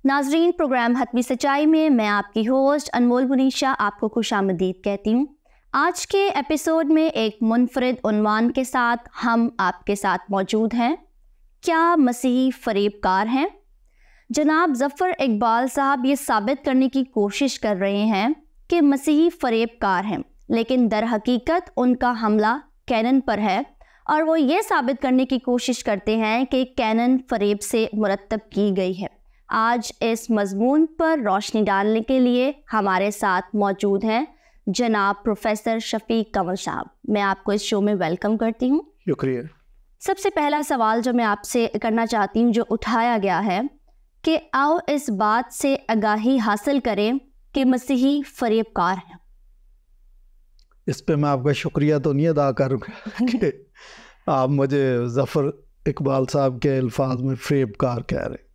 ناظرین، پروگرام حتمی سچائی میں میں آپ کی ہوسٹ انمول منیشا آپ کو خوش آمدید کہتی ہوں۔ آج کے ایپیسوڈ میں ایک منفرد عنوان کے ساتھ ہم آپ کے ساتھ موجود ہیں۔ کیا مسیحی فریب کار ہیں؟ جناب ظفر اقبال صاحب یہ ثابت کرنے کی کوشش کر رہے ہیں کہ مسیحی فریب کار ہیں، لیکن در حقیقت ان کا حملہ کینن پر ہے، اور وہ یہ ثابت کرنے کی کوشش کرتے ہیں کہ کینن فریب سے مرتب کی گئی ہے۔ آج اس مضمون پر روشنی ڈالنے کے لیے ہمارے ساتھ موجود ہیں جناب پروفیسر شفیق کنول صاحب۔ میں آپ کو اس شو میں ویلکم کرتی ہوں۔ شکریہ۔ سب سے پہلا سوال جو میں آپ سے کرنا چاہتی ہوں، جو اٹھایا گیا ہے کہ آؤ اس بات سے آگاہی حاصل کریں کہ مسیحی فریب کار ہیں۔ اس پہ میں آپ کا شکریہ تو نہیں ادا کروں گا کہ آپ مجھے ظفر اقبال صاحب کے الفاظ میں فریب کار کہہ رہے ہیں۔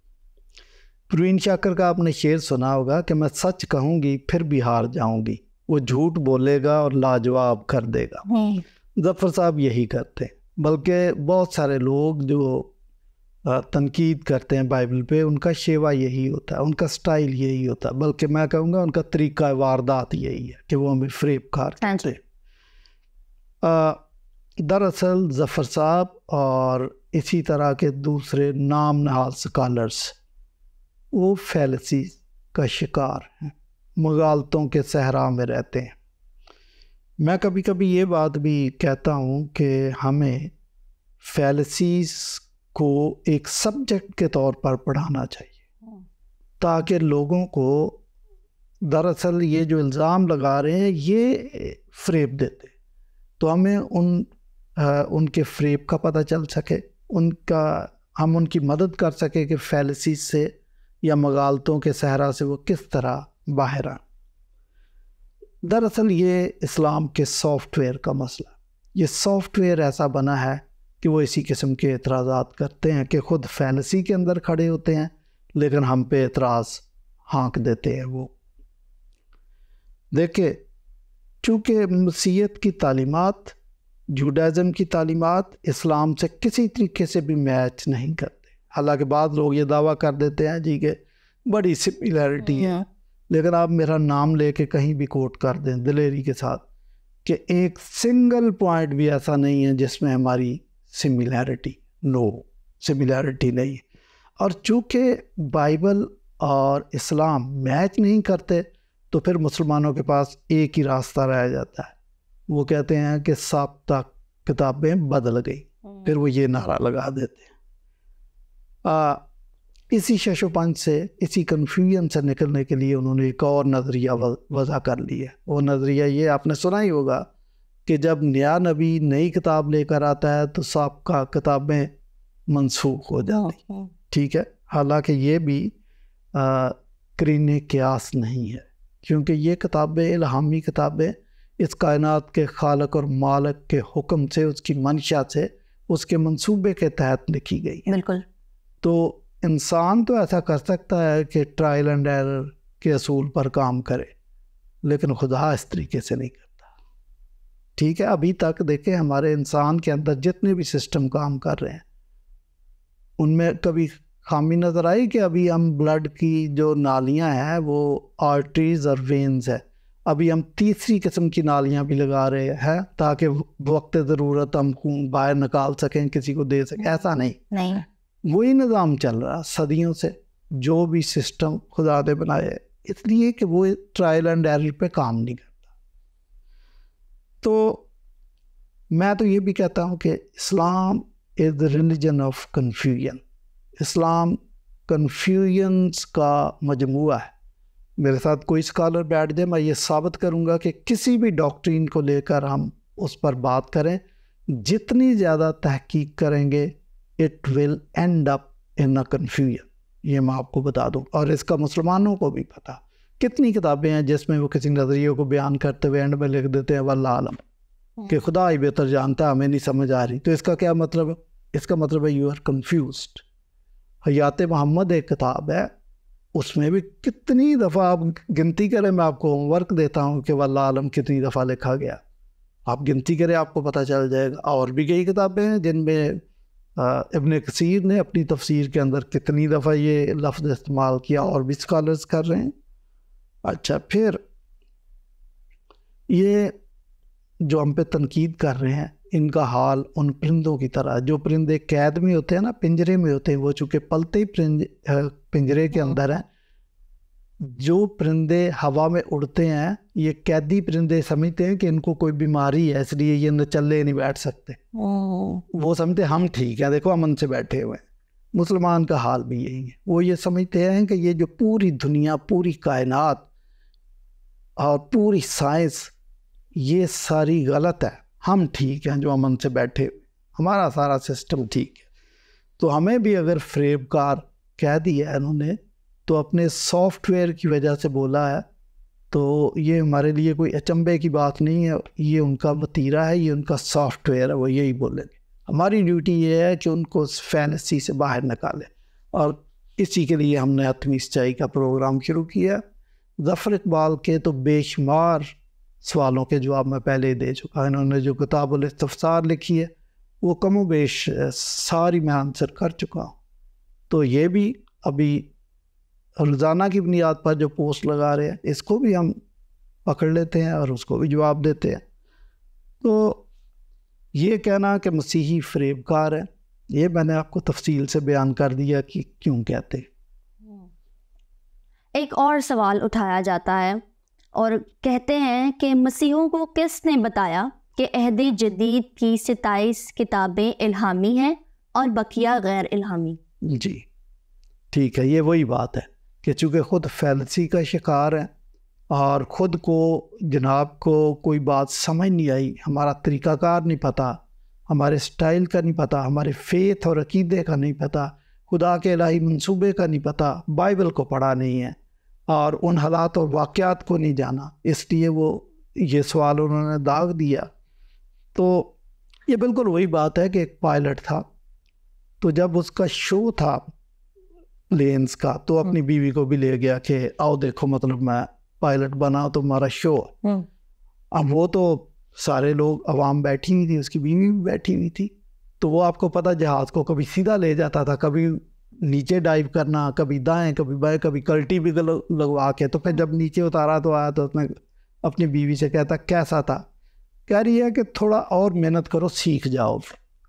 پروین شاکر کا آپ نے شعر سنا ہوگا کہ میں سچ کہوں گی پھر بھی ہار جاؤں گی، وہ جھوٹ بولے گا اور لاجواب کر دے گا۔ ظفر صاحب یہی کرتے ہیں، بلکہ بہت سارے لوگ جو تنقید کرتے ہیں بائبل پہ، ان کا شیوا یہی ہوتا ہے، ان کا سٹائل یہی ہوتا ہے، بلکہ میں کہوں گا ان کا طریقہ واردات یہی ہے کہ وہ ہمیں فریب کار کہتے ہیں۔ دراصل ظفر صاحب اور اسی طرح کے دوسرے نام نہاد سکالرز وہ فیلسی کا شکار ہیں، مغالطوں کے صحرا میں رہتے ہیں۔ میں کبھی کبھی یہ بات بھی کہتا ہوں کہ ہمیں فیلسیز کو ایک سبجیکٹ کے طور پر پڑھانا چاہیے، تاکہ لوگوں کو دراصل یہ جو الزام لگا رہے ہیں یہ فریب دیتے، تو ہمیں ان کے فریب کا پتہ چل سکے، ہم ان کی مدد کر سکیں کہ فیلسیز سے یا مغالطوں کے صحرا سے وہ کس طرح باہر آئیں۔ دراصل یہ اسلام کے سافٹ ویئر کا مسئلہ، یہ سافٹ ویئر ایسا بنا ہے کہ وہ اسی قسم کے اعتراضات کرتے ہیں کہ خود فیلسی کے اندر کھڑے ہوتے ہیں لیکن ہم پہ اعتراض ہانک دیتے ہیں۔ وہ دیکھیں، چونکہ مسیحیت کی تعلیمات، جوڈائزم کی تعلیمات اسلام سے کسی طریقے سے بھی میچ نہیں کرتے، حالانکہ بعض لوگ یہ دعویٰ کر دیتے ہیں جی کہ بڑی سملیرٹی ہے، لیکن آپ میرا نام لے کے کہیں بھی کوٹ کر دیں دلیری کے ساتھ کہ ایک سنگل پوائنٹ بھی ایسا نہیں ہے جس میں ہماری سملیرٹی نہیں ہے۔ اور چونکہ بائبل اور اسلام میچ نہیں کرتے تو پھر مسلمانوں کے پاس ایک ہی راستہ رہ جاتا ہے، وہ کہتے ہیں کہ سابقہ کتابیں بدل گئی، پھر وہ یہ نعرہ لگا دیتے ہیں۔ اسی شش و پنج سے، اسی کنفیوژن سے نکلنے کے لیے انہوں نے ایک اور نظریہ وضع کر لیا۔ وہ نظریہ یہ آپ نے سنا ہی ہوگا کہ جب نیا نبی نئی کتاب لے کر آتا ہے تو سابقہ کتابیں منسوخ ہو جاتی، ٹھیک ہے، حالانکہ یہ بھی قرین قیاس نہیں ہے، کیونکہ یہ کتابیں الہامی کتابیں اس کائنات کے خالق اور مالک کے حکم سے، اس کی منشا سے، اس کے منصوبے کے تحت لکھی گئی ہیں۔ بالکل۔ تو انسان تو ایسا کر سکتا ہے کہ ٹرائل اینڈ ایرر کے اصول پر کام کرے، لیکن خدا اس طریقے سے نہیں کرتا، ٹھیک ہے۔ ابھی تک دیکھیں ہمارے انسان کے اندر جتنے بھی سسٹم کام کر رہے ہیں ان میں کبھی خامی نظر آئی کہ ابھی ہم بلڈ کی جو نالیاں ہیں وہ آرٹریز اور وینز ہے، ابھی ہم تیسری قسم کی نالیاں بھی لگا رہے ہیں تاکہ وقت ضرورت ہم خون باہر نکال سکیں، کسی کو دے سکیں، ایسا نہیں۔ وہی نظام چل رہا صدیوں سے، جو بھی سسٹم خدا نے بنائے، اس لیے کہ وہ ٹرائل اینڈ ایرر پہ کام نہیں کرتا۔ تو میں تو یہ بھی کہتا ہوں کہ Islam is the religion of confusion, اسلام کنفیوژنس کا مجموعہ ہے۔ میرے ساتھ کوئی اسکالر بیٹھ جائے، میں یہ ثابت کروں گا کہ کسی بھی ڈاکٹرین کو لے کر ہم اس پر بات کریں، جتنی زیادہ تحقیق کریں گے it will end up in a confusion، یہ میں آپ کو بتا دوں۔ اور اس کا مسلمانوں کو بھی پتہ، کتنی کتابیں ہیں جس میں وہ کسی نظریے کو بیان کرتے ہوئے اینڈ میں لکھ دیتے ہیں واللہ عالم، کہ خدا ہی بہتر جانتا ہے، ہمیں نہیں سمجھ آ رہی۔ تو اس کا کیا مطلب ہے؟ اس کا مطلب ہے یو آر کنفیوزڈ۔ حیات محمد ایک کتاب ہے، اس میں بھی کتنی دفعہ آپ گنتی کریں، میں آپ کو ہوم ورک دیتا ہوں کہ واللہ عالم کتنی دفعہ لکھا گیا، آپ گنتی کریں، آپ کو پتہ چل جائے گا۔ اور بھی کئی کتابیں ہیں جن میں ابن کثیر نے اپنی تفسیر کے اندر کتنی دفعہ یہ لفظ استعمال کیا اور بھی اسکالرز کر رہے ہیں. اچھا، پھر یہ جو ہم پہ تنقید کر رہے ہیں ان کا حال ان پرندوں کی طرح، جو پرندے قید میں ہوتے ہیں نا، پنجرے میں ہوتے ہیں، وہ چونکہ پلتے ہی پنجرے کے اندر ہیں. جو پرندے ہوا میں اڑتے ہیں یہ قیدی پرندے سمجھتے ہیں کہ ان کو کوئی بیماری ہے اس لیے یہ نچلے نہیں بیٹھ سکتے. وہ سمجھتے ہم ٹھیک ہیں، دیکھو امن سے بیٹھے ہوئے ہیں. مسلمان کا حال بھی یہی ہے، وہ یہ سمجھتے ہیں کہ یہ جو پوری دنیا، پوری کائنات اور پوری سائنس یہ ساری غلط ہے، ہم ٹھیک ہیں جو امن سے بیٹھے ہوئے، ہمارا سارا سسٹم ٹھیک ہے. تو ہمیں بھی اگر فریب کار کہہ دیا ہے انہوں نے تو اپنے سافٹ ویئر کی وجہ سے بولا ہے، تو یہ ہمارے لیے کوئی اچنبے کی بات نہیں ہے. یہ ان کا وتیرہ ہے، یہ ان کا سافٹ ویئر ہے، وہ یہی بولیں گے. ہماری ڈیوٹی یہ ہے کہ ان کو اس فینسی سے باہر نکالیں، اور اسی کے لیے ہم نے حتمی سچائی کا پروگرام شروع کیا. ظفر اقبال کے تو بے شمار سوالوں کے جواب میں پہلے ہی دے چکا. انہوں نے جو کتاب الاستفسار لکھی ہے وہ کم و بیش ساری میں آنسر کر چکا ہوں. تو یہ بھی ابھی روزانہ کی بنیاد پر جو پوسٹ لگا رہے ہیں اس کو بھی ہم پکڑ لیتے ہیں اور اس کو بھی جواب دیتے ہیں. تو یہ کہنا کہ مسیحی فریب کار ہے، یہ میں نے آپ کو تفصیل سے بیان کر دیا کہ کیوں کہتے. ایک اور سوال اٹھایا جاتا ہے اور کہتے ہیں کہ مسیحوں کو کس نے بتایا کہ عہد جدید کی 27 کتابیں الہامی ہیں اور بقیہ غیر الہامی؟ جی ٹھیک ہے، یہ وہی بات ہے کہ چونکہ خود فیلسی کا شکار ہے اور خود کو جناب کو کوئی بات سمجھ نہیں آئی، ہمارا طریقہ کار نہیں پتہ، ہمارے سٹائل کا نہیں پتہ، ہمارے فیتھ اور عقیدے کا نہیں پتہ، خدا کے الہی منصوبے کا نہیں پتہ، بائبل کو پڑھا نہیں ہے اور ان حالات اور واقعات کو نہیں جانا، اس لیے وہ یہ سوال انہوں نے داغ دیا. تو یہ بالکل وہی بات ہے کہ ایک پائلٹ تھا، تو جب اس کا شو تھا پلینز کا تو اپنی بیوی کو بھی لے گیا کہ آؤ دیکھو، مطلب میں پائلٹ بنا تو ہمارا شو. اب وہ تو سارے لوگ عوام بیٹھی ہوئی تھی، اس کی بیوی بھی بیٹھی ہوئی تھی، تو وہ آپ کو پتہ جہاز کو کبھی سیدھا لے جاتا تھا، کبھی نیچے ڈائیو کرنا، کبھی دائیں کبھی بائیں، کبھی کلٹی بھی لگوا کے. تو پھر جب نیچے اتارا تو آیا تو اس نے اپنی بیوی سے کہتا کیسا تھا؟ کہہ رہی ہے کہ تھوڑا اور محنت کرو، سیکھ جاؤ،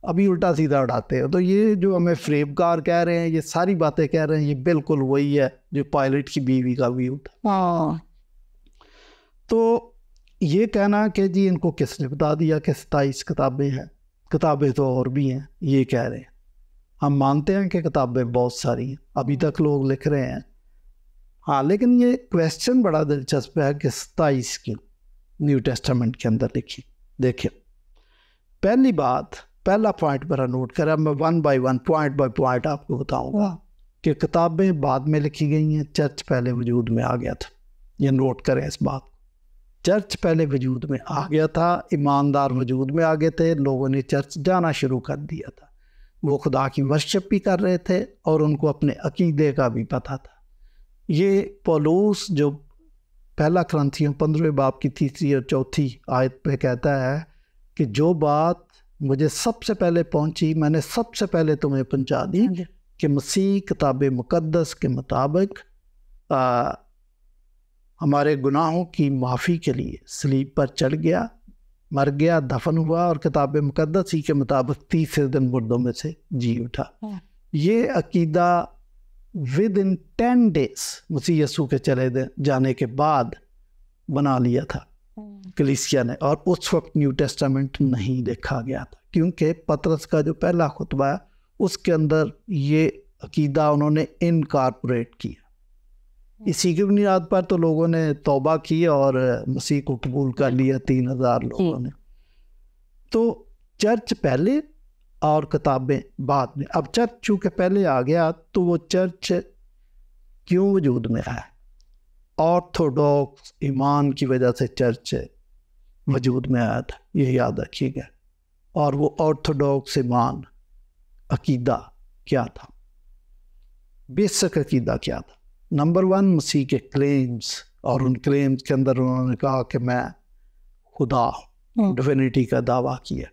ابھی الٹا سیدھا اڑاتے ہو. تو یہ جو ہمیں فریب کار کہہ رہے ہیں، یہ ساری باتیں کہہ رہے ہیں، یہ بالکل وہی ہے جو پائلٹ کی بیوی کا ویو تھا. تو یہ کہنا کہ جی ان کو کس نے بتا دیا کہ 27 کتابیں ہیں، کتابیں تو اور بھی ہیں، یہ کہہ رہے ہیں. ہم مانتے ہیں کہ کتابیں بہت ساری ہیں، ابھی تک لوگ لکھ رہے ہیں. ہاں، لیکن یہ کویسچن بڑا دلچسپ ہے کہ 27 کی نیو ٹیسٹامنٹ کے اندر لکھی. دیکھیں، پہلی بات، پہلا پوائنٹ میرا نوٹ کریں، میں 1 بائی 1 پوائنٹ بائی پوائنٹ آپ کو بتاؤں گا کہ کتابیں بعد میں لکھی گئی ہیں، چرچ پہلے وجود میں آ گیا تھا. یہ نوٹ کریں اس بات. چرچ پہلے وجود میں آ گیا تھا، ایماندار وجود میں آ گئے تھے، لوگوں نے چرچ جانا شروع کر دیا تھا. وہ خدا کی ورشپ بھی کر رہے تھے اور ان کو اپنے عقیدے کا بھی پتہ تھا. یہ پولوس جو پہلا کرنتھیوں 15 باب کی 3 اور 4 آیت پہ کہتا ہے کہ جو بات مجھے سب سے پہلے پہنچی میں نے سب سے پہلے تمہیں پہنچا دی کہ مسیح کتاب مقدس کے مطابق ہمارے گناہوں کی معافی کے لیے صلیب پر چڑھ گیا، مر گیا، دفن ہوا اور کتاب مقدس ہی کے مطابق 30 دن مردوں میں سے جی اٹھا. یہ عقیدہ within 10 days مسیح یسوع کے چلے جانے کے بعد بنا لیا تھا کلیسیا نے، اور اس وقت نیو ٹیسٹامنٹ نہیں لکھا گیا تھا کیونکہ پطرس کا جو پہلا خطبہ ہے اس کے اندر یہ عقیدہ انہوں نے انکارپوریٹ کیا. اسی کی بنیاد پر تو لوگوں نے توبہ کی اور مسیح کو قبول کر لیا، 3000 لوگوں نے. تو چرچ پہلے اور کتابیں بعد میں. اب چرچ چونکہ پہلے آ گیا تو وہ چرچ کیوں وجود میں آیا؟ آرتھوڈاکس ایمان کی وجہ سے چرچ وجود میں آیا تھا، یہ یاد رکھیے گا. اور وہ آرتھوڈاکس ایمان عقیدہ کیا تھا؟ بیسک عقیدہ کیا تھا؟ نمبر 1 مسیح کے کلیمز، اور ان کلیمز کے اندر انہوں نے کہا کہ میں خدا ہوں، ڈیوینٹی کا دعویٰ کیا.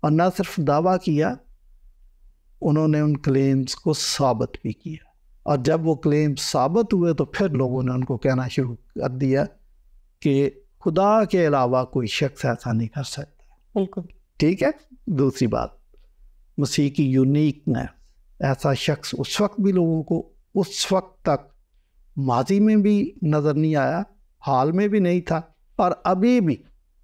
اور نہ صرف دعویٰ کیا انہوں نے ان کلیمز کو ثابت بھی کیا، اور جب وہ کلیمز ثابت ہوئے تو پھر لوگوں نے ان کو کہنا شروع کر دیا کہ خدا کے علاوہ کوئی شخص ایسا نہیں کر سکتا۔ بالکل ٹھیک ہے۔ دوسری بات، مسیح کی یونیکنیس، ایسا شخص اس وقت بھی لوگوں کو اس وقت تک ماضی میں بھی نظر نہیں آیا، حال میں بھی نہیں تھا، اور ابھی بھی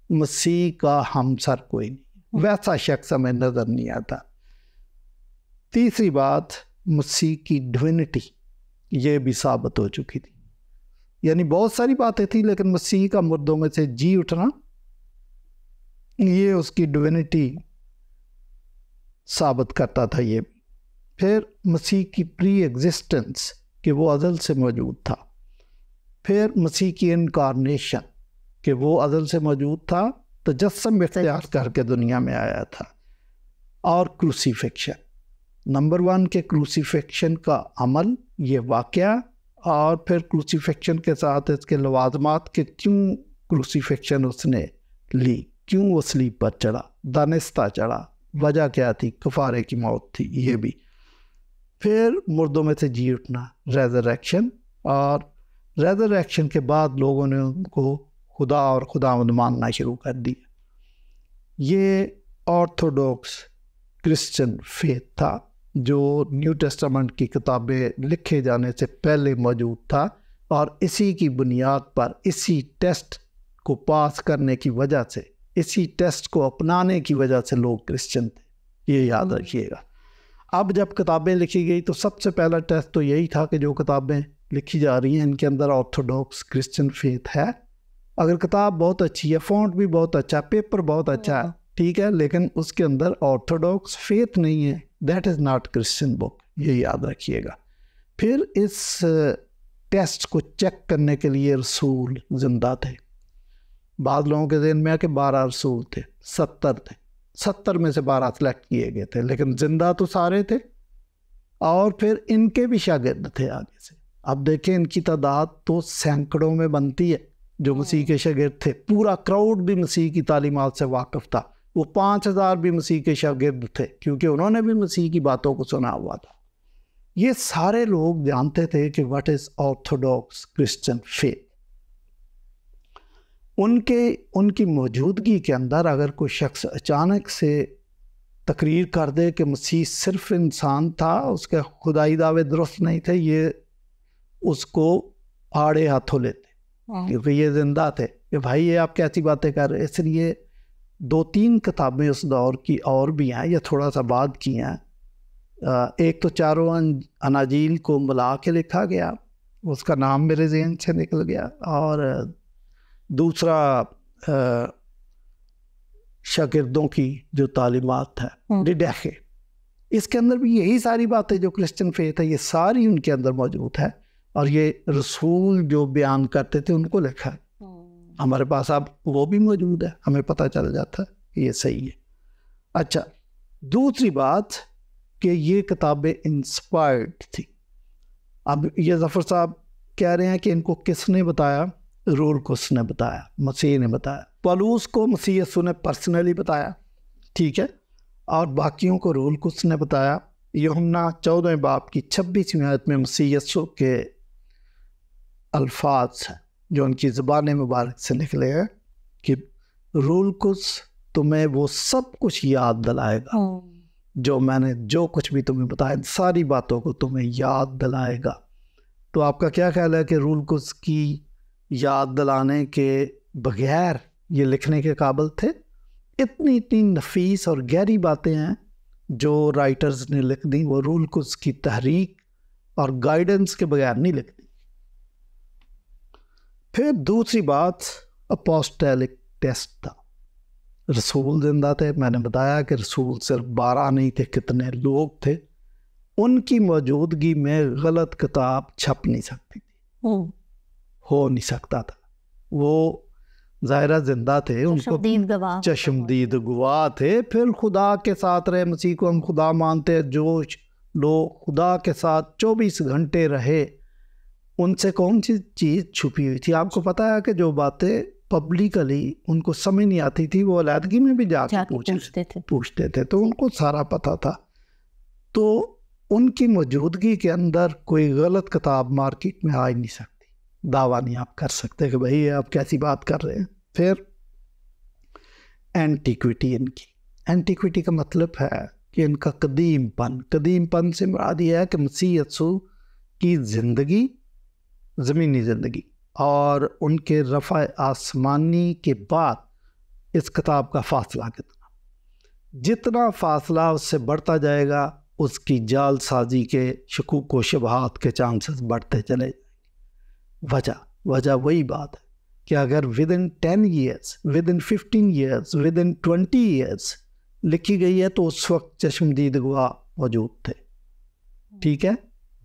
مسیح کا ہمسر کوئی نہیں، ویسا شخص ہمیں نظر نہیں آتا۔ تیسری بات، مسیح کی ڈوینٹی، یہ بھی ثابت ہو چکی تھی، یعنی بہت ساری باتیں تھیں لیکن مسیح کا مردوں میں سے جی اٹھنا، یہ اس کی ڈوینٹی ثابت کرتا تھا۔ یہ پھر مسیح کی پری ایگزسٹنس، کہ وہ ازل سے موجود تھا، پھر مسیح کی انکارنیشن، کہ وہ ازل سے موجود تھا، تجسم اختیار کر کے دنیا میں آیا تھا، اور کروسیفکشن، نمبر 1 کے کروسیفکشن کا عمل، یہ واقعہ، اور پھر کروسیفکشن کے ساتھ اس کے لوازمات، کہ کیوں کروسیفکشن اس نے لی، کیوں وہ صلیب پر چڑھا، دانستہ چڑھا، وجہ کیا تھی، کفارے کی موت تھی، یہ بھی۔ پھر مردوں میں سے جی اٹھنا، ریزریکشن، اور ریزریکشن کے بعد لوگوں نے ان کو خدا اور خداوند ماننا شروع کر دیا۔ یہ آرتھوڈوکس کرسچن فیتھ تھا جو نیو ٹیسٹامنٹ کی کتابیں لکھے جانے سے پہلے موجود تھا، اور اسی کی بنیاد پر، اسی ٹیسٹ کو پاس کرنے کی وجہ سے، اسی ٹیسٹ کو اپنانے کی وجہ سے لوگ کرسچن تھے، یہ یاد رکھیے گا۔ اب جب کتابیں لکھی گئی تو سب سے پہلا ٹیسٹ تو یہی تھا کہ جو کتابیں لکھی جا رہی ہیں ان کے اندر آرتھوڈوکس کرسچن فیتھ ہے۔ اگر کتاب بہت اچھی ہے، فونٹ بھی بہت اچھا، پیپر بہت اچھا ہے، ٹھیک ہے، لیکن اس کے اندر آرتھوڈوکس فیتھ نہیں ہے، دیٹ از ناٹ کرسچن بک، یہ یاد رکھیے گا۔ پھر اس ٹیسٹ کو چیک کرنے کے لیے رسول زندہ تھے۔ بعض لوگوں کے ذہن میں ہے کہ 12 رسول تھے، 70 تھے، 70 میں سے 12 سلیکٹ کیے گئے تھے، لیکن زندہ تو سارے تھے، اور پھر ان کے بھی شاگرد تھے آگے سے۔ اب دیکھیں ان کی تعداد تو سینکڑوں میں بنتی ہے جو مسیح کے شاگرد تھے، پورا کراؤڈ بھی مسیح کی تعلیمات سے واقف تھا، وہ 5000 بھی مسیح کے شاگرد تھے کیونکہ انہوں نے بھی مسیح کی باتوں کو سنا ہوا تھا۔ یہ سارے لوگ جانتے تھے کہ what is orthodox Christian faith. ان کی موجودگی کے اندر اگر کوئی شخص اچانک سے تقریر کر دے کہ مسیح صرف انسان تھا، اس کے خدائی دعوے درست نہیں تھے، یہ اس کو آڑے ہاتھوں لیتے کیونکہ یہ زندہ تھے کہ بھائی یہ آپ کیسی باتیں کر رہے۔ اس لیے 2-3 کتابیں اس دور کی اور بھی ہیں، یہ تھوڑا سا بعد کی ہیں۔ ایک تو چاروں اناجیل کو ملا کے لکھا گیا، اس کا نام میرے ذہن سے نکل گیا، اور دوسرا شاگردوں کی جو تعلیمات ہے ڈیڈیخے، اس کے اندر بھی یہی ساری باتیں جو کرسچن فیتھ ہے یہ ساری ان کے اندر موجود ہے، اور یہ رسول جو بیان کرتے تھے ان کو لکھا ہے۔ ہمارے پاس اب وہ بھی موجود ہے، ہمیں پتہ چل جاتا ہے کہ یہ صحیح ہے۔ اچھا، دوسری بات کہ یہ کتابیں انسپائرڈ تھی۔ اب یہ ظفر صاحب کہہ رہے ہیں کہ ان کو کس نے بتایا؟ روح القدس نے بتایا، مسیح نے بتایا۔ پولوس کو مسیح یسوع نے پرسنلی بتایا، ٹھیک ہے، اور باقیوں کو روح القدس نے بتایا۔ یوحنا 14 باب کی 26ویں آیت میں مسیح یسوع کے الفاظ ہیں جو ان کی زبان مبارک سے نکلے ہیں کہ روح القدس تمہیں وہ سب کچھ یاد دلائے گا جو میں نے جو کچھ بھی تمہیں بتایا، ساری باتوں کو تمہیں یاد دلائے گا۔ تو آپ کا کیا خیال ہے کہ روح القدس کی یاد دلانے کے بغیر یہ لکھنے کے قابل تھے؟ اتنی نفیس اور گہری باتیں ہیں جو رائٹرز نے لکھ دیں، وہ روح القدس کی تحریک اور گائیڈنس کے بغیر نہیں لکھ دی۔ پھر دوسری بات اپوسٹولک ٹیسٹ تھا، رسول زندہ تھے۔ میں نے بتایا کہ رسول صرف 12 نہیں تھے، کتنے لوگ تھے۔ ان کی موجودگی میں غلط کتاب چھپ نہیں سکتی تھی، ہو نہیں سکتا تھا۔ وہ ظاہرہ زندہ تھے، ان کو چشمدید گواہ تھے، پھر خدا کے ساتھ رہے۔ مسیح کو ہم خدا مانتے ہیں، جو لوگ خدا کے ساتھ 24 گھنٹے رہے، ان سے کون سی چیز چھپی ہوئی تھی؟ آپ کو پتہ ہے کہ جو باتیں پبلکلی ان کو سمجھ نہیں آتی تھی وہ علیحدگی میں بھی جا کے پوچھتے تھے، تو ان کو سارا پتہ تھا۔ تو ان کی موجودگی کے اندر کوئی غلط کتاب مارکیٹ میں آ ہی نہیں سکتی، دعویٰ نہیں آپ کر سکتے کہ بھائی آپ کیسی بات کر رہے ہیں۔ پھر اینٹیکویٹی، ان کی اینٹیکویٹی کا مطلب ہے کہ ان کا قدیم پن سے مراد یہ ہے کہ مسیح یسوع کی زندگی، زمینی زندگی اور ان کے رفع آسمانی کے بعد اس کتاب کا فاصلہ کتنا، جتنا فاصلہ اس سے بڑھتا جائے گا اس کی جال سازی کے، شکوک و شبہات کے چانسز بڑھتے چلے جائیں۔ وجہ وہی بات ہے کہ اگر within 10 years, within 15 years, within 20 years لکھی گئی ہے تو اس وقت چشمدید گواہ موجود تھے، ٹھیک ہے؟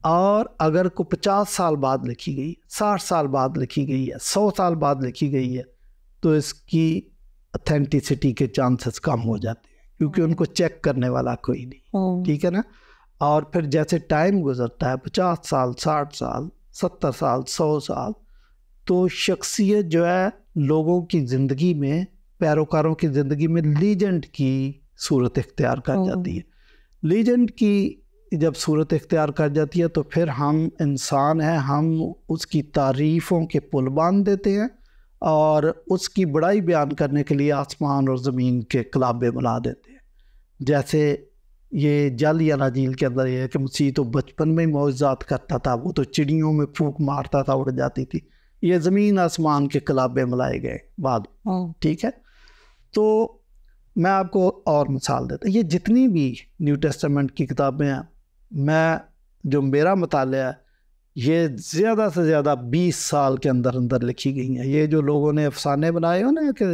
اور اگر کو 50 سال بعد لکھی گئی، 60 سال بعد لکھی گئی ہے، 100 سال بعد لکھی گئی ہے، تو اس کی اتھینٹیسٹی کے چانسز کم ہو جاتے ہیں، کیونکہ ان کو چیک کرنے والا کوئی نہیں، ٹھیک ہے نا؟ اور پھر جیسے ٹائم گزرتا ہے، 50 سال، 60 سال، 70 سال، 100 سال، تو شخصیت جو ہے لوگوں کی زندگی میں، پیروکاروں کی زندگی میں لیجنڈ کی صورت اختیار کر جاتی ہے۔ لیجنڈ کی جب صورت اختیار کر جاتی ہے تو پھر ہم انسان ہیں، ہم اس کی تعریفوں کے پل باندھ دیتے ہیں اور اس کی بڑائی بیان کرنے کے لیے آسمان اور زمین کے کلابے بنا دیتے ہیں۔ جیسے یہ جعلی اناجیل کے اندر یہ ہے کہ مسیح تو بچپن میں معجزات کرتا تھا، وہ تو چڑیوں میں پھونک مارتا تھا، اڑ جاتی تھی، یہ زمین آسمان کے کلابے ملائے گئے بعد، ٹھیک ہے؟ تو میں آپ کو اور مثال دیتا ہوں، یہ جتنی بھی نیو ٹیسٹمنٹ کی کتابیں ہیں، جو میرا مطالعہ ہے، یہ زیادہ سے زیادہ 20 سال کے اندر لکھی گئی ہیں۔ یہ جو لوگوں نے افسانے بنائے ہو نا کہ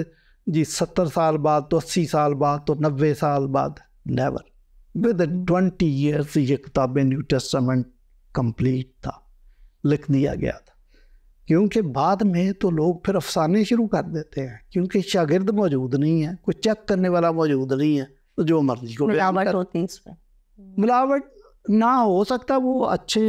جی 70 سال بعد تو 80 سال بعد تو 90 سال بعد، نیور، ودن 20 ایئرس یہ کتابیں نیو ٹیسٹمنٹ کمپلیٹ تھا، لکھ دیا گیا تھا۔ کیونکہ بعد میں تو لوگ پھر افسانے شروع کر دیتے ہیں، کیونکہ شاگرد موجود نہیں ہے، کوئی چیک کرنے والا موجود نہیں ہے، تو جو مرضی کو ملاوٹ ہوتی ہے اس میں، ملاوٹ نہ ہو سکتا، وہ اچھے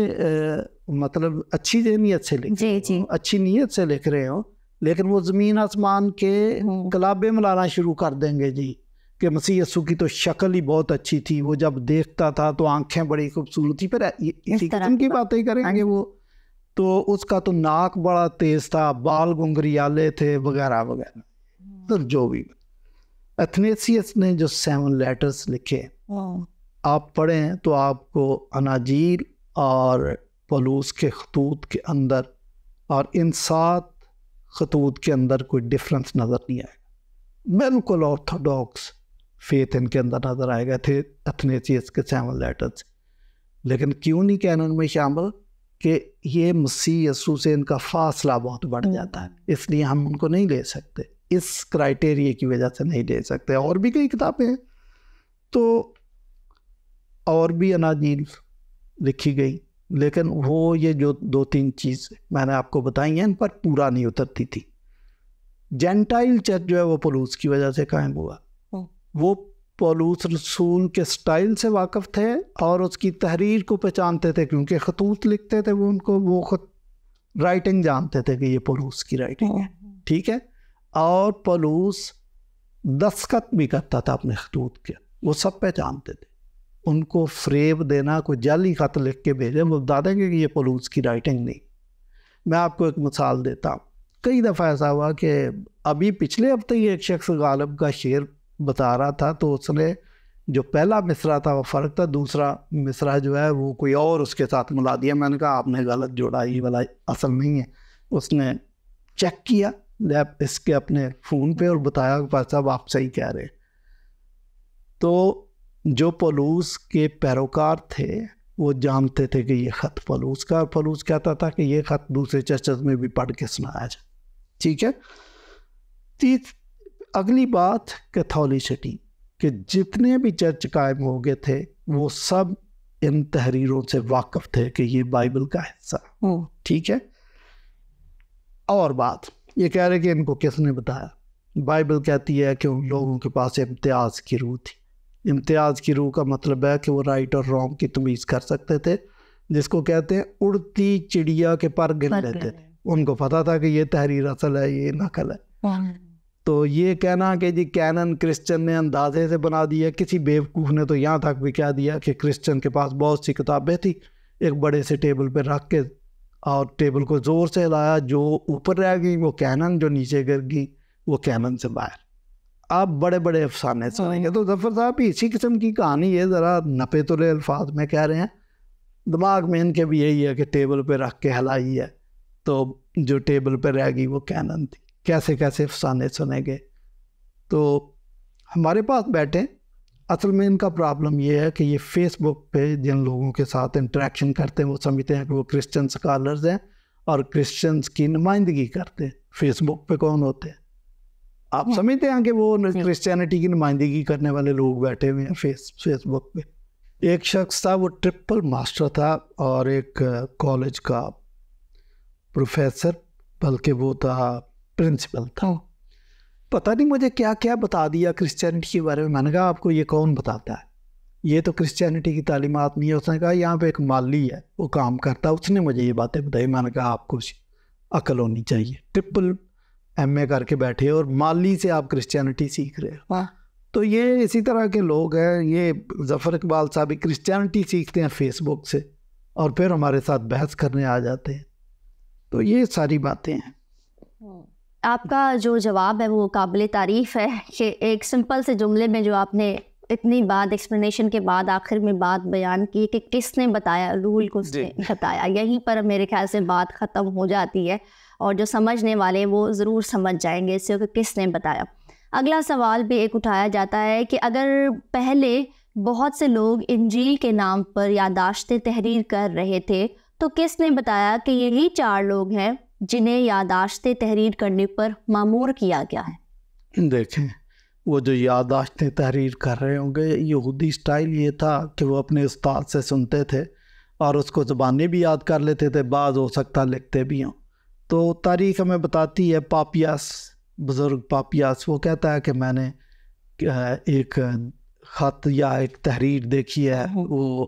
مطلب اچھی نیت سے لکھ اچھی نیت سے لکھ رہے ہوں، لیکن وہ زمین آسمان کے کلابے ملانا شروع کر دیں گے جی، کہ مسیح یسوع کی تو شکل ہی بہت اچھی تھی، وہ جب دیکھتا تھا تو آنکھیں بڑی خوبصورت تھی، پھر اسی قسم کی باتیں کریں گے وہ، تو اس کا تو ناک بڑا تیز تھا، بال گنگریالے تھے، وغیرہ وغیرہ۔ تو جو بھی اتھنیسیس نے جو 7 لیٹرز لکھے آپ پڑھیں تو آپ کو اناجیل اور پولوس کے خطوط کے اندر اور ان 7 خطوط کے اندر کوئی ڈفرنس نظر نہیں آئے گا، بالکل آرتھوڈاکس فیتھ ان کے اندر نظر آئے گا تھے اتھنیسیس کے 7 لیٹرز۔ لیکن کیوں نہیں کینن میں شامل؟ کہ یہ مسیح یسوع سے ان کا فاصلہ بہت بڑھ جاتا ہے، اس لیے ہم ان کو نہیں لے سکتے، اس کرائٹیریا کی وجہ سے نہیں لے سکتے۔ اور بھی کئی کتابیں ہیں، تو اور بھی اناجیل لکھی گئی، لیکن وہ یہ جو 2-3 چیز میں نے آپ کو بتائی ہیں ان پر پورا نہیں اترتی تھی۔ جینٹائل چرچ جو ہے وہ پولوس کی وجہ سے قائم ہوا، وہ پولوس رسول کے سٹائل سے واقف تھے اور اس کی تحریر کو پہچانتے تھے، کیونکہ خطوط لکھتے تھے وہ، ان کو وہ خود رائٹنگ جانتے تھے کہ یہ پولوس کی رائٹنگ ہے، ٹھیک ہے؟ اور پولوس دستخط بھی کرتا تھا اپنے خطوط کے، وہ سب پہچانتے تھے۔ ان کو فریب دینا، کوئی جعلی خط لکھ کے بھیجے، وہ بتا دیں گے کہ یہ پولوس کی رائٹنگ نہیں۔ میں آپ کو ایک مثال دیتا ہوں، کئی دفعہ ایسا ہوا کہ ابھی پچھلے ہفتے ہی ایک شخص غالب کا شعر بتا رہا تھا، تو اس نے جو پہلا مصرع تھا وہ فرق تھا، دوسرا مصرع جو ہے وہ کوئی اور اس کے ساتھ ملا دیا۔ میں نے کہا آپ نے غلط جوڑا، یہ والا اصل نہیں ہے۔ اس نے چیک کیا اس کے اپنے فون پہ اور بتایا کہ بھائی صاحب آپ صحیح کہہ رہے۔ تو جو پولوس کے پیروکار تھے وہ جانتے تھے کہ یہ خط پولوس کا، اور پولوس کہتا تھا کہ یہ خط دوسرے چرچز میں بھی پڑھ کے سنایا جائے، ٹھیک ہے؟ اگلی بات کیتھولسٹی، کہ جتنے بھی چرچ قائم ہو گئے تھے وہ سب ان تحریروں سے واقف تھے کہ یہ بائبل کا حصہ، ٹھیک ہے؟ اور بات یہ کہہ رہے کہ ان کو کس نے بتایا؟ بائبل کہتی ہے کہ ان لوگوں کے پاس امتیاز کی روح تھی۔ امتیاز کی روح کا مطلب ہے کہ وہ رائٹ اور رانگ کی تمیز کر سکتے تھے، جس کو کہتے ہیں اڑتی چڑیا کے پر گن لیتے تھے۔ ان کو پتا تھا کہ یہ تحریر اصل ہے، یہ نقل ہے۔ تو یہ کہنا کہ جی کینن کرسچن نے اندازے سے بنا دیا، کسی بیوقوف نے تو یہاں تک بھی کہہ دیا کہ کرسچن کے پاس بہت سی کتابیں تھیں، ایک بڑے سے ٹیبل پہ رکھ کے اور ٹیبل کو زور سے ہلایا، جو اوپر رہ گئی وہ کینن، جو نیچے گر گئی وہ کینن سے باہر۔ آپ بڑے بڑے افسانے سنیں گے۔ تو ظفر صاحب بھی اسی قسم کی کہانی ہے، ذرا نپے تلے الفاظ میں کہہ رہے ہیں، دماغ میں ان کے بھی یہی ہے کہ ٹیبل پہ رکھ کے ہلائی ہے تو جو ٹیبل پہ رہ گئی وہ کینن تھی۔ کیسے کیسے افسانے سنیں گے۔ تو ہمارے پاس بیٹھے، اصل میں ان کا پرابلم یہ ہے کہ یہ فیس بک پہ جن لوگوں کے ساتھ انٹریکشن کرتے ہیں وہ سمجھتے ہیں کہ وہ کرسچن سکالرز ہیں اور کرسچنس کی نمائندگی کرتے ہیں۔ فیس بک پہ کون ہوتے ہیں؟ آپ سمجھتے ہیں کہ وہ کرسچینٹی کی نمائندگی کرنے والے لوگ بیٹھے ہوئے ہیں فیس بک پہ۔ ایک شخص تھا، وہ ٹرپل ماسٹر تھا اور ایک کالج کا پروفیسر، بلکہ وہ تھا پرنسپل تھا۔ پتہ نہیں مجھے کیا کیا بتا دیا کرسچینٹی کے بارے میں۔ میں نے کہا آپ کو یہ کون بتاتا ہے؟ یہ تو کرسچینٹی کی تعلیمات نہیں ہے۔ اس نے کہا یہاں پہ ایک مالی ہے وہ کام کرتا ہے، اس نے مجھے یہ باتیں بتائی۔ میں نے کہا آپ کو عقل ہونی چاہیے، ٹرپل ایم اے کر کے بیٹھے اور مالی سے آپ کرسچینٹی سیکھ رہے ہیں۔ تو یہ اسی طرح کے لوگ ہیں، یہ ظفر اقبال صاحب کرسچینٹی سیکھتے ہیں فیس بک سے اور پھر ہمارے ساتھ بحث کرنے آ جاتے ہیں۔ تو یہ ساری باتیں ہیں۔ آپ کا جو جواب ہے وہ قابل تعریف ہے کہ ایک سمپل سے جملے میں جو آپ نے اتنی بات ایکسپلینیشن کے بعد آخر میں بات بیان کی کہ کس نے بتایا، رول کس نے بتایا، یہیں پر میرے خیال سے بات ختم ہو جاتی ہے اور جو سمجھنے والے وہ ضرور سمجھ جائیں گے اس سے کہ کس نے بتایا۔ اگلا سوال بھی ایک اٹھایا جاتا ہے کہ اگر پہلے بہت سے لوگ انجیل کے نام پر یادداشتیں تحریر کر رہے تھے تو کس نے بتایا کہ یہی 4 لوگ ہیں جنہیں یادداشتیں تحریر کرنے پر مامور کیا گیا ہے؟ دیکھیں، وہ جو یادداشتیں تحریر کر رہے ہوں گے، یہودی سٹائل یہ تھا کہ وہ اپنے استاد سے سنتے تھے اور اس کو زبانیں بھی یاد کر لیتے تھے، بعض ہو سکتا لکھتے بھی ہوں۔ تو تاریخ ہمیں بتاتی ہے، پاپیاس، بزرگ پاپیاس، وہ کہتا ہے کہ میں نے ایک خط یا ایک تحریر دیکھی ہے، وہ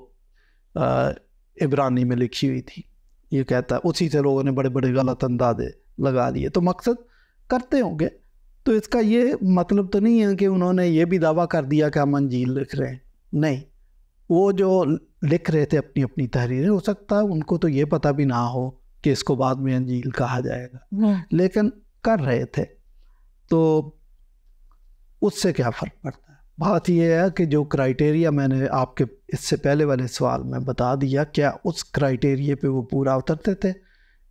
عبرانی میں لکھی ہوئی تھی۔ یہ کہتا ہے اسی سے لوگوں نے بڑے بڑے غلط اندازے لگا لیے۔ تو مقصد کرتے ہوں گے، تو اس کا یہ مطلب تو نہیں ہے کہ انہوں نے یہ بھی دعویٰ کر دیا کہ ہم انجیل لکھ رہے ہیں، نہیں۔ وہ جو لکھ رہے تھے اپنی اپنی تحریریں، ہو سکتا ہے ان کو تو یہ پتہ بھی نہ ہو کہ اس کو بعد میں انجیل کہا جائے گا، لیکن کر رہے تھے۔ تو اس سے کیا فرق پڑتا ہے؟ بات یہ ہے کہ جو کرائیٹیریا میں نے آپ کے اس سے پہلے والے سوال میں بتا دیا، کیا اس کرائیٹیریا پہ وہ پورا اترتے تھے؟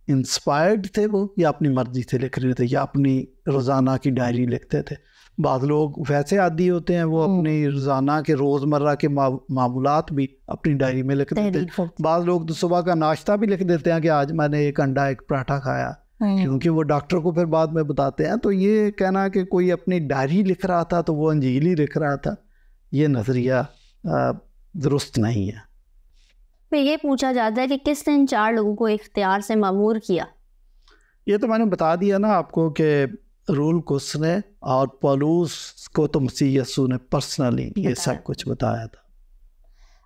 انسپائرڈ تھے وہ، یا اپنی مرضی سے لکھ رہے تھے، یا اپنی روزانہ کی ڈائری لکھتے تھے؟ بعض لوگ ویسے عادی ہوتے ہیں، وہ اپنی روزانہ کے روزمرہ کے معمولات بھی اپنی ڈائری میں لکھ دیتے ہیں۔ بعض لوگ تو صبح کا ناشتہ بھی لکھ دیتے ہیں کہ آج میں نے 1 انڈا 1 پراٹھا کھایا، کیونکہ وہ ڈاکٹر کو پھر بعد میں بتاتے ہیں۔ تو یہ کہنا کہ کوئی اپنی ڈائری لکھ رہا تھا تو وہ انجیل ہی لکھ رہا تھا، یہ نظریہ درست نہیں ہے۔ پھر یہ پوچھا جاتا ہے کہ کس نے ان 4 لوگوں کو اختیار سے مامور کیا؟ یہ تو میں نے بتا دیا نا آپ کو کہ رول کس نے، اور پولوس کو تو مسیح یسوع نے پرسنلی یہ سب کچھ بتایا تھا۔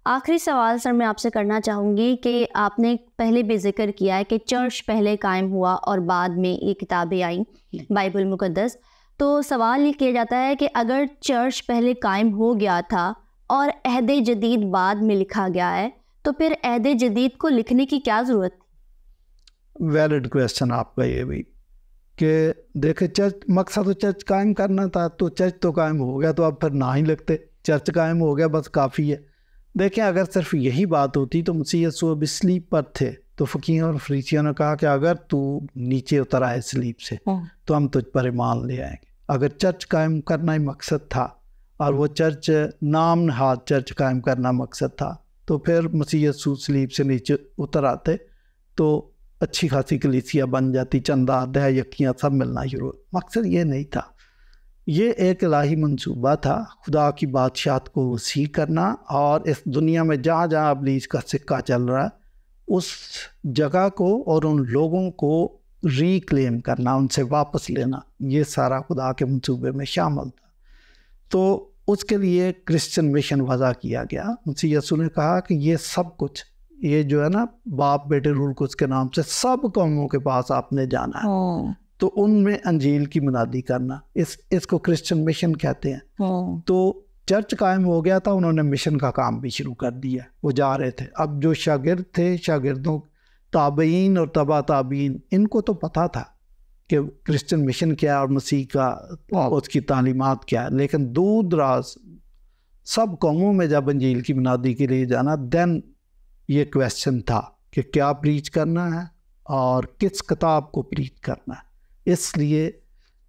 آخری سوال سر میں آپ سے کرنا چاہوں گی کہ آپ نے پہلے بھی ذکر کیا ہے کہ چرچ پہلے قائم ہوا اور بعد میں یہ کتابیں آئیں، بائبل مقدس۔ تو سوال یہ کیا جاتا ہے کہ اگر چرچ پہلے قائم ہو گیا تھا اور عہد جدید بعد میں لکھا گیا ہے تو پھر عہد جدید کو لکھنے کی کیا ضرورت تھی؟ ویلڈ کویسچن آپ کا یہ بھی، کہ دیکھیں چرچ، مقصد تو چرچ قائم کرنا تھا، تو چرچ تو قائم ہو گیا، تو اب پھر نہ ہی لکھتے، چرچ قائم ہو گیا بس کافی ہے۔ دیکھیں اگر صرف یہی بات ہوتی تو مسیح یسوع اب سلیپ پر تھے، تو فقیہوں اور فریسیوں نے کہا کہ اگر تو نیچے اتر آئے سلیپ سے تو ہم تجھ پر ایمان لے آئیں گے۔ اگر چرچ قائم کرنا ہی مقصد تھا اور وہ چرچ نام نہاد چرچ قائم کرنا مقصد تھا، تو پھر مسیح یسوع سلیپ سے نیچے اتر آتے تو اچھی خاصی کلیسیا بن جاتی، چندہ دہ یکیاں سب ملنا شروع۔ مقصد یہ نہیں تھا، یہ ایک الہی منصوبہ تھا، خدا کی بادشاہت کو وسیع کرنا، اور اس دنیا میں جہاں جہاں ابلیس کا سکہ چل رہا ہے اس جگہ کو اور ان لوگوں کو ریکلیم کرنا، ان سے واپس لینا، یہ سارا خدا کے منصوبے میں شامل تھا۔ تو اس کے لیے کرسچن مشن وضع کیا گیا۔ مسیح یسوع نے کہا کہ یہ سب کچھ، یہ جو ہے نا باپ بیٹے روح القدس کے نام سے سب قوموں کے پاس آپ نے جانا ہے، تو ان میں انجیل کی منادی کرنا، اس کو کرسچن مشن کہتے ہیں۔ تو چرچ قائم ہو گیا تھا، انہوں نے مشن کا کام بھی شروع کر دیا، وہ جا رہے تھے۔ اب جو شاگرد تھے، شاگردوں تابعین اور تبع تابعین، ان کو تو پتہ تھا کہ کرسچن مشن کیا ہے اور مسیح کا اس کی تعلیمات کیا ہے، لیکن دور دراز سب قوموں میں جب انجیل کی منادی کے لیے جانا، دین یہ کویسچن تھا کہ کیا پریچ کرنا ہے اور کس کتاب کو پریچ کرنا ہے۔ اس لیے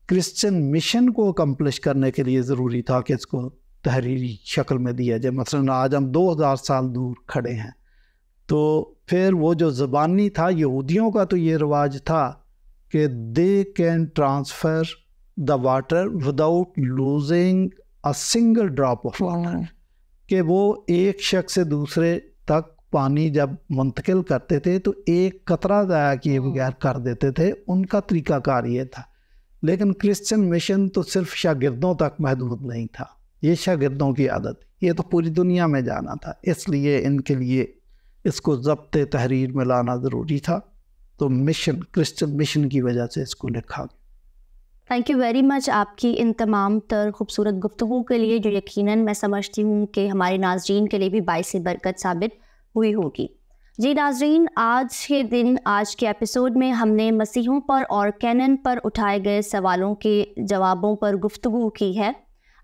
کرسچن مشن کو اکمپلش کرنے کے لیے ضروری تھا کہ اس کو تحریری شکل میں دیا جائے۔ مثلاً آج ہم 2000 سال دور کھڑے ہیں، تو پھر وہ جو زبانی تھا، یہودیوں کا تو یہ رواج تھا کہ they can transfer the water without losing a single drop of water, کہ وہ ایک شخص سے دوسرے تک پانی جب منتقل کرتے تھے تو ایک قطرہ ضائع کیے بغیر کر دیتے تھے۔ ان کا طریقہ کار یہ تھا۔ لیکن کرسچن مشن تو صرف شاگردوں تک محدود نہیں تھا، یہ شاگردوں کی عادت، یہ تو پوری دنیا میں جانا تھا، اس لیے ان کے لیے اس کو ضبط تحریر میں لانا ضروری تھا۔ تو مشن، کرسچن مشن کی وجہ سے اس کو لکھا گیا۔ تھینک یو ویری مچ آپ کی ان تمام تر خوبصورت گفتگو کے لیے، جو یقیناً میں سمجھتی ہوں کہ ہمارے ناظرین کے لیے بھی باعث برکت ثابت ہوئی ہوگی۔ جی ناظرین، آج کے دن، آج کے ایپیسوڈ میں ہم نے مسیحوں پر اور کینن پر اٹھائے گئے سوالوں کے جوابوں پر گفتگو کی ہے۔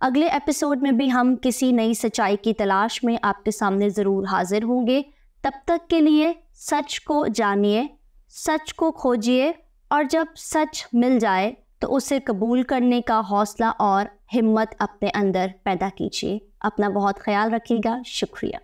اگلے ایپیسوڈ میں بھی ہم کسی نئی سچائی کی تلاش میں آپ کے سامنے ضرور حاضر ہوں گے۔ تب تک کے لیے سچ کو جانیے، سچ کو کھوجیے، اور جب سچ مل جائے تو اسے قبول کرنے کا حوصلہ اور ہمت اپنے اندر پیدا کیجیے۔ اپنا بہت خیال رکھیے گا۔ شکریہ۔